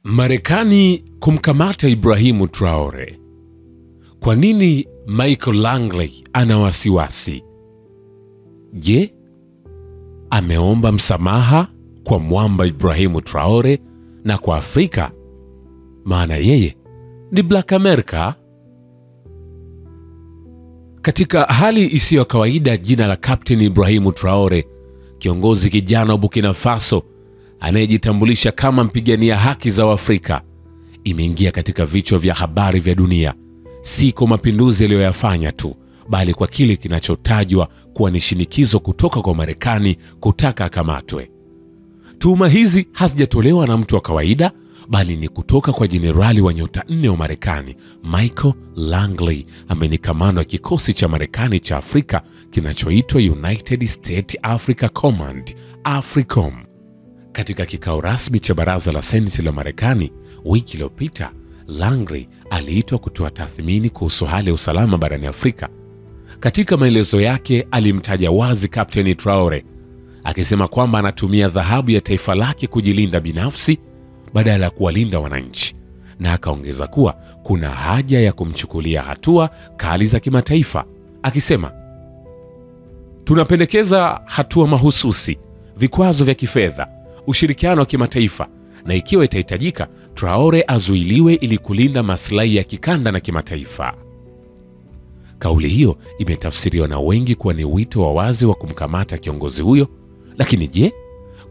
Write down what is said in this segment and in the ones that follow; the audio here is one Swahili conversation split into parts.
Marekani kumkamata Ibrahimu Traore. Kwa nini Michael Langley ana wasiwasi? Je, ameomba msamaha kwa mwamba Ibrahimu Traore na kwa Afrika? Maana yeye ni Black America. Katika hali isiyo kawaida, jina la Captain Ibrahimu Traore, kiongozi kijana wa Burkina Faso anayejitambulisha kama mpigania haki za Afrika, imeingia katika vichwa vya habari vya dunia, si kwa mapinduzi aliyoyafanya tu, bali kwa kile kinachotajwa kuwa ni shinikizo kutoka kwa Marekani kutaka akamatwe. Tuhuma hizi hazijatolewa na mtu wa kawaida, bali ni kutoka kwa jenerali wa nyota 4 wa Marekani, Michael Langley, ambaye ni kamanda wa kikosi cha Marekani cha Afrika kinachoitwa United States Africa Command, AFRICOM. Katika kikao rasmi cha baraza la Seneti la Marekani wiki iliyopita, Langley aliitwa kutoa tathmini kuhusu hali ya usalama barani Afrika. Katika maelezo yake alimtaja wazi Kapteni Traore, akisema kwamba anatumia dhahabu ya taifa lake kujilinda binafsi badala ya kuwalinda wananchi, na akaongeza kuwa kuna haja ya kumchukulia hatua kali za kimataifa, akisema, "Tunapendekeza hatua mahususi, vikwazo vya kifedha, ushirikiano wa kimataifa, na ikiwa itahitajika, Traore azuiliwe ili kulinda maslahi ya kikanda na kimataifa." Kauli hiyo imetafsiriwa na wengi kuwa ni wito wa wazi wa kumkamata kiongozi huyo. Lakini je,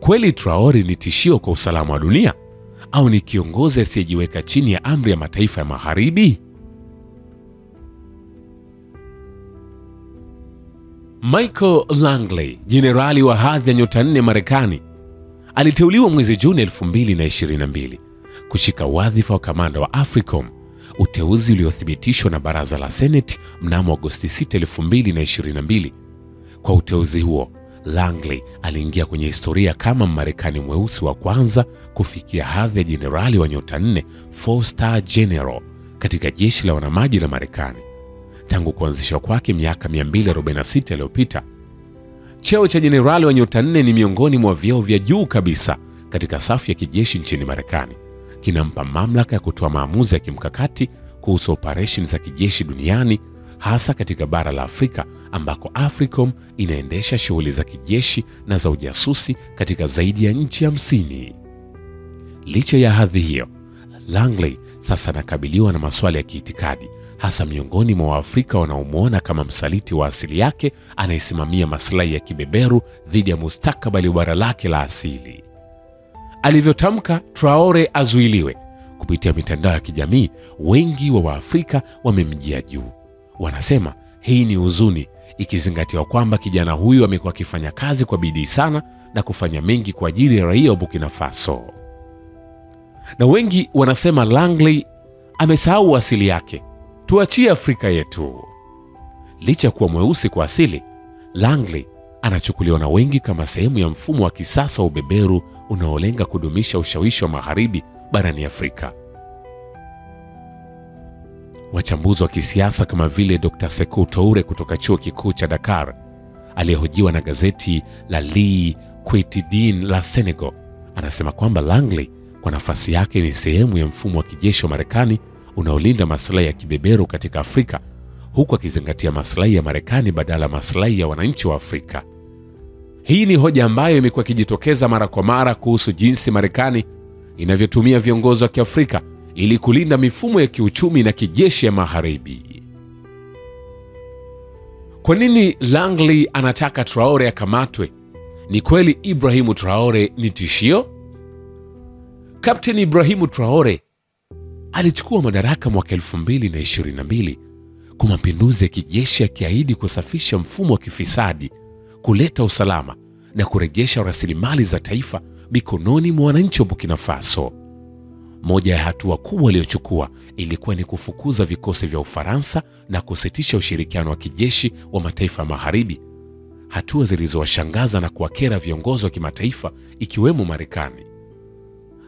kweli Traore ni tishio kwa usalama wa dunia, au ni kiongozi asiyejiweka chini ya amri ya mataifa ya Magharibi? Michael Langley, jenerali wa hadhi ya nyota 4 Marekani, aliteuliwa mwezi Juni 2022 kushika wadhifa wa kamanda wa AFRICOM, uteuzi uliothibitishwa na baraza la Seneti mnamo Agosti 6, 2022. Kwa uteuzi huo, Langley aliingia kwenye historia kama Mmarekani mweusi wa kwanza kufikia hadhi ya jenerali wa nyota 4, 4-star general, katika jeshi la wanamaji la Marekani tangu kuanzishwa kwake miaka 246 iliyopita. Cheo cha jenerali wa nyota 4 ni miongoni mwa vyeo vya juu kabisa katika safu ya kijeshi nchini Marekani. Kinampa mamlaka ya kutoa maamuzi ya kimkakati kuhusu operesheni za kijeshi duniani, hasa katika bara la Afrika ambako AFRICOM inaendesha shughuli za kijeshi na za ujasusi katika zaidi ya nchi 50. Licha ya hadhi hiyo, Langley sasa anakabiliwa na maswali ya kiitikadi, hasa miongoni mwa Waafrika wanaomwona kama msaliti wa asili yake anayesimamia maslahi ya kibeberu dhidi ya mustakabali wa bara lake la asili. Alivyotamka Traore azuiliwe kupitia mitandao ya kijamii, wengi wa Waafrika wamemjia juu. Wanasema hii ni huzuni, ikizingatiwa kwamba kijana huyu amekuwa akifanya kazi kwa bidii sana na kufanya mengi kwa ajili ya raia wa Burkina Faso. Na wengi wanasema Langley amesahau asili yake, tuachie Afrika yetu. Licha kuwa mweusi kwa asili, Langley anachukuliwa na wengi kama sehemu ya mfumo wa kisasa wa ubeberu unaolenga kudumisha ushawishi wa Magharibi barani Afrika. Wachambuzi wa kisiasa kama vile Dr. Sekou Toure kutoka chuo kikuu cha Dakar, aliyehojiwa na gazeti la Le Quotidien la Senegal, anasema kwamba Langley kwa nafasi yake ni sehemu ya mfumo wa kijeshi wa Marekani unaolinda maslahi ya kibeberu katika Afrika, huku akizingatia maslahi ya Marekani badala maslahi ya wananchi wa Afrika. Hii ni hoja ambayo imekuwa ikijitokeza mara kwa mara kuhusu jinsi Marekani inavyotumia viongozi wa Kiafrika ili kulinda mifumo ya kiuchumi na kijeshi ya Magharibi. Kwa nini Langley anataka Traore akamatwe? Ni kweli Ibrahimu Traore ni tishio? Kapteni Ibrahimu Traore alichukua madaraka mwaka 2022 kwa mapinduzi ya kijeshi, akiahidi kusafisha mfumo wa kifisadi, kuleta usalama na kurejesha rasilimali za taifa mikononi mwa wananchi wa Burkina Faso. Moja ya hatua kubwa aliyochukua ilikuwa ni kufukuza vikosi vya Ufaransa na kusitisha ushirikiano wa kijeshi wa mataifa ya Magharibi, hatua zilizowashangaza na kuwakera viongozi wa kimataifa ikiwemo Marekani.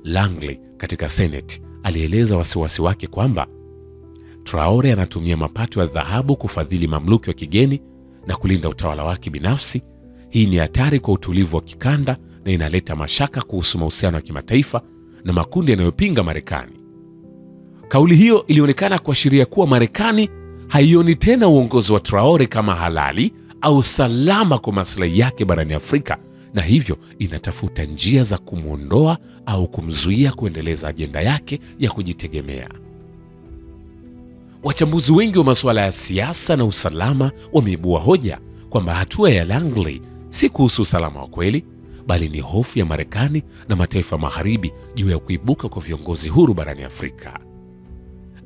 Langley katika Senate alieleza wasiwasi wake kwamba Traore anatumia mapato ya dhahabu kufadhili mamluki wa kigeni na kulinda utawala wake binafsi. Hii ni hatari kwa utulivu wa kikanda na inaleta mashaka kuhusu mahusiano ya kimataifa na makundi yanayopinga Marekani. Kauli hiyo ilionekana kuashiria kuwa Marekani haioni tena uongozi wa Traore kama halali au salama kwa maslahi yake barani Afrika, na hivyo inatafuta njia za kumwondoa au kumzuia kuendeleza ajenda yake ya kujitegemea. Wachambuzi wengi wa masuala ya siasa na usalama wameibua hoja kwamba hatua ya Langley si kuhusu usalama wa kweli, bali ni hofu ya Marekani na mataifa magharibi juu ya kuibuka kwa viongozi huru barani Afrika.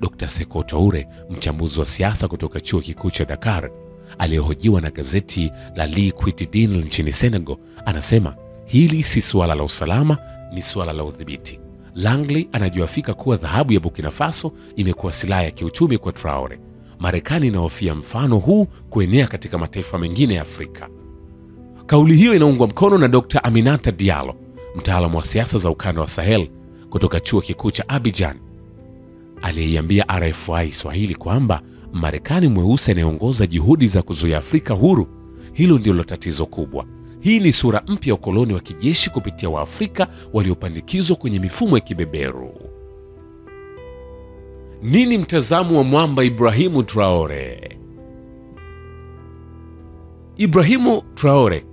Dr. Sekou Toure, mchambuzi wa siasa kutoka chuo kikuu cha Dakar, aliyehojiwa na gazeti la Le Quotidien nchini Senegal, anasema hili si suala la usalama, ni suala la udhibiti. Langley anajua fika kuwa dhahabu ya Burkina Faso imekuwa silaha ya kiuchumi kwa Traore. Marekani inahofia mfano huu kuenea katika mataifa mengine ya Afrika. Kauli hiyo inaungwa mkono na Dr. Aminata Diallo, mtaalamu wa siasa za ukanda wa Sahel kutoka chuo kikuu cha Abidjan, aliyeiambia RFI Swahili kwamba Marekani mweusi anayeongoza juhudi za kuzuia Afrika huru, hilo ndilo tatizo kubwa. Hii ni sura mpya ya ukoloni wa kijeshi kupitia Waafrika waliopandikizwa kwenye mifumo ya kibeberu. Nini mtazamo wa mwamba Ibrahimu Traore? Ibrahimu Traore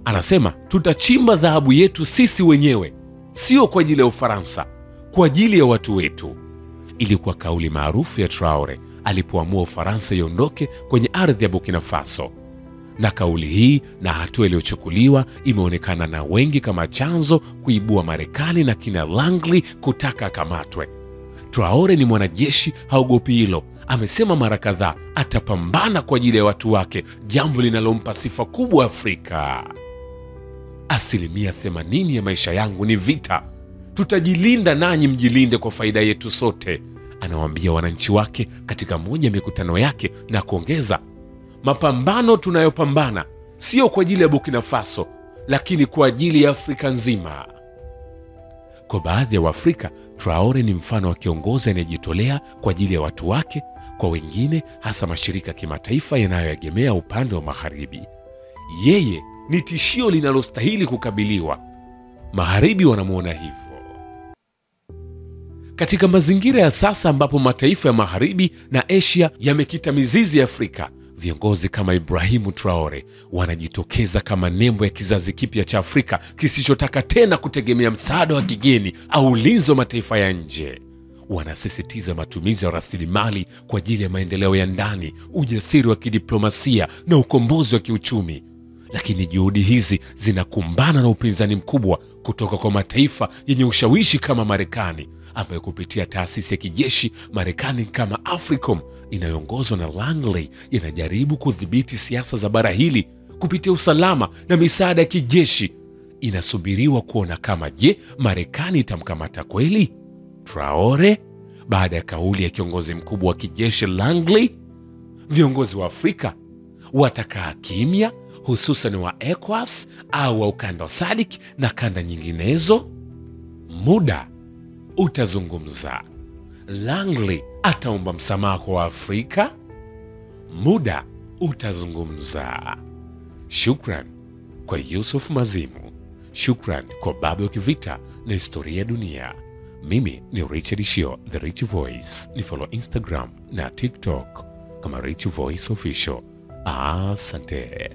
anasema, tutachimba dhahabu yetu sisi wenyewe, sio kwa ajili ya Ufaransa, kwa ajili ya watu wetu. Ilikuwa kauli maarufu ya Traore alipoamua Ufaransa iondoke kwenye ardhi ya Burkina Faso. Na kauli hii na hatua iliyochukuliwa imeonekana na wengi kama chanzo kuibua Marekani na kina Langley kutaka akamatwe. Traore ni mwanajeshi, haogopi hilo. Amesema mara kadhaa atapambana kwa ajili ya watu wake, jambo linalompa sifa kubwa Afrika. 80% ya maisha yangu ni vita. Tutajilinda nanyi mjilinde kwa faida yetu sote, anawaambia wananchi wake katika moja ya mikutano yake, na kuongeza, mapambano tunayopambana sio kwa ajili ya Burkina Faso, lakini kwa ajili ya Afrika nzima. Kwa baadhi ya Waafrika, Traore ni mfano wa kiongozi anayejitolea kwa ajili ya watu wake. Kwa wengine, hasa mashirika ya kimataifa yanayoegemea upande wa magharibi, yeye ni tishio linalostahili kukabiliwa. Magharibi wanamuona hivyo. Katika mazingira ya sasa ambapo mataifa ya magharibi na Asia yamekita mizizi ya Afrika, viongozi kama Ibrahimu Traore wanajitokeza kama nembo ya kizazi kipya cha Afrika kisichotaka tena kutegemea msaada wa kigeni au ulinzi wa mataifa ya nje. Wanasisitiza matumizi ya rasilimali kwa ajili ya maendeleo ya ndani, ujasiri wa kidiplomasia na ukombozi wa kiuchumi. Lakini juhudi hizi zinakumbana na upinzani mkubwa kutoka kwa mataifa yenye ushawishi kama Marekani, ambayo kupitia taasisi ya kijeshi Marekani kama AFRICOM inayoongozwa na Langley inajaribu kudhibiti siasa za bara hili kupitia usalama na misaada ya kijeshi. Inasubiriwa kuona kama Marekani itamkamata kweli Traore baada ya kauli ya kiongozi mkubwa wa kijeshi Langley. Viongozi wa Afrika watakaa kimya, hususan wa ECOWAS au wa ukanda wa SADC na kanda nyinginezo? Muda utazungumza. Langley ataomba msamaha kwa Afrika? Muda utazungumza. Shukran kwa Yusuf Mazimu. Shukran kwa Babu wa Kivita na Historia ya Dunia. Mimi ni Richard Shio, The Rich Voice. Ni follow Instagram na TikTok kama Rich Voice Official. Asante.